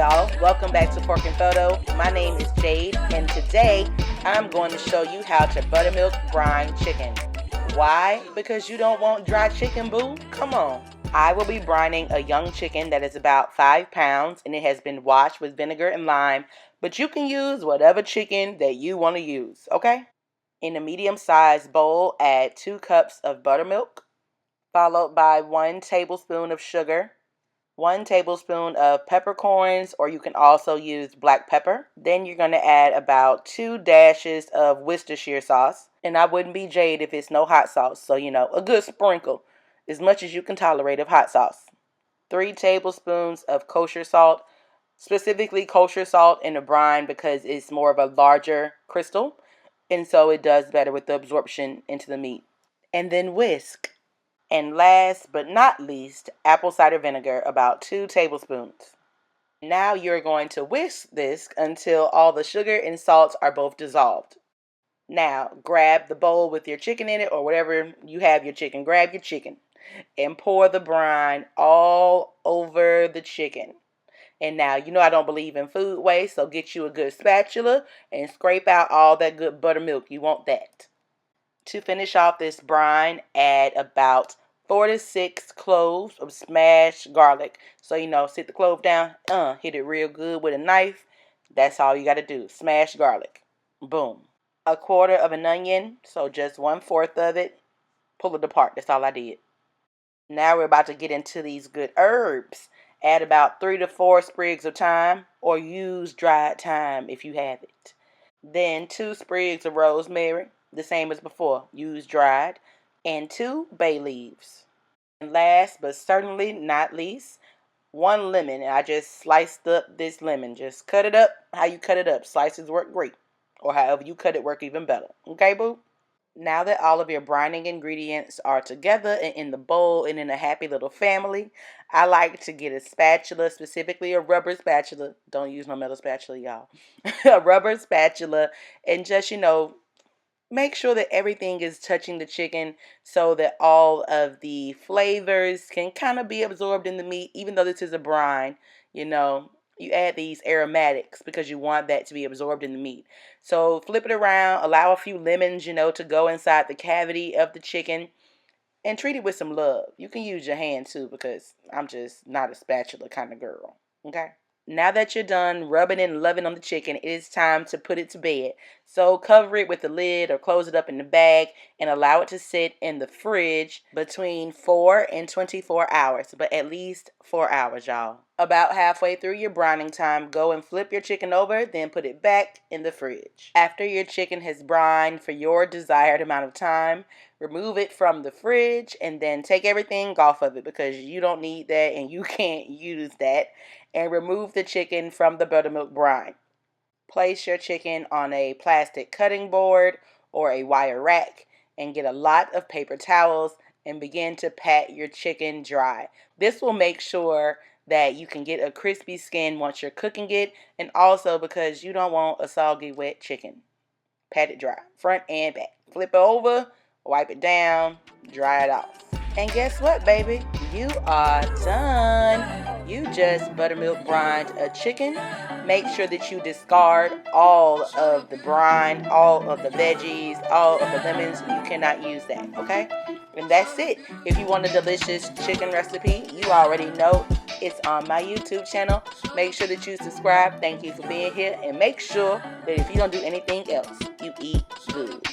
y'all, welcome back to Pork and Photo. My name is Jade, and today I'm going to show you how to buttermilk brine chicken. Why? Because you don't want dry chicken, boo? Come on. I will be brining a young chicken that is about 5 pounds, and it has been washed with vinegar and lime, but you can use whatever chicken that you want to use, okay? In a medium-sized bowl, add 2 cups of buttermilk, followed by 1 tablespoon of sugar, 1 tablespoon of peppercorns, or you can also use black pepper. Then you're going to add about 2 dashes of Worcestershire sauce. And I wouldn't be Jade if it's no hot sauce. So, a good sprinkle, as much as you can tolerate of hot sauce. 3 tablespoons of kosher salt, specifically kosher salt in a brine because it's more of a larger crystal. And so it does better with the absorption into the meat. And then whisk. And last but not least, apple cider vinegar, about 2 tablespoons. Now you're going to whisk this until all the sugar and salts are both dissolved. Now grab the bowl with your chicken in it, or whatever you have your chicken. Grab your chicken and pour the brine all over the chicken. And now, I don't believe in food waste, so get you a good spatula and scrape out all that good buttermilk. You want that. To finish off this brine, add about 4 to 6 cloves of smashed garlic. So, sit the clove down, hit it real good with a knife. That's all you got to do. Smash garlic. Boom. 1/4 of an onion, so just 1/4 of it. Pull it apart. That's all I did. Now we're about to get into these good herbs. Add about 3 to 4 sprigs of thyme, or use dried thyme if you have it. Then 2 sprigs of rosemary, the same as before. Use dried. And 2 bay leaves. And last but certainly not least, 1 lemon. And I just sliced up this lemon. Just cut it up how you cut it up. Slices work great. Or however you cut it work even better. Okay, boo? Now that all of your brining ingredients are together and in the bowl and in a happy little family, I like to get a spatula, specifically a rubber spatula. Don't use no metal spatula, y'all. A rubber spatula, and just, make sure that everything is touching the chicken so that all of the flavors can kind of be absorbed in the meat. Even though this is a brine, you add these aromatics because you want that to be absorbed in the meat. So flip it around, allow a few lemons, to go inside the cavity of the chicken, and treat it with some love. You can use your hand too, because I'm just not a spatula kind of girl. Okay? Now that you're done rubbing and loving on the chicken, it is time to put it to bed. So cover it with the lid or close it up in the bag and allow it to sit in the fridge between 4 and 24 hours, but at least 4 hours, y'all. About halfway through your brining time, go and flip your chicken over, then put it back in the fridge. After your chicken has brined for your desired amount of time, remove it from the fridge and then take everything off of it because you don't need that and you can't use that. And remove the chicken from the buttermilk brine. Place your chicken on a plastic cutting board or a wire rack and get a lot of paper towels and begin to pat your chicken dry. This will make sure that you can get a crispy skin once you're cooking it, and also because you don't want a soggy, wet chicken. Pat it dry, front and back. Flip it over, wipe it down, dry it off. And guess what, baby? You are done. You just buttermilk brined a chicken. Make sure that you discard all of the brine, all of the veggies, all of the lemons. You cannot use that, okay? And that's it. If you want a delicious chicken recipe, you already know it's on my YouTube channel. Make sure that you subscribe. Thank you for being here. And make sure that if you don't do anything else, you eat good.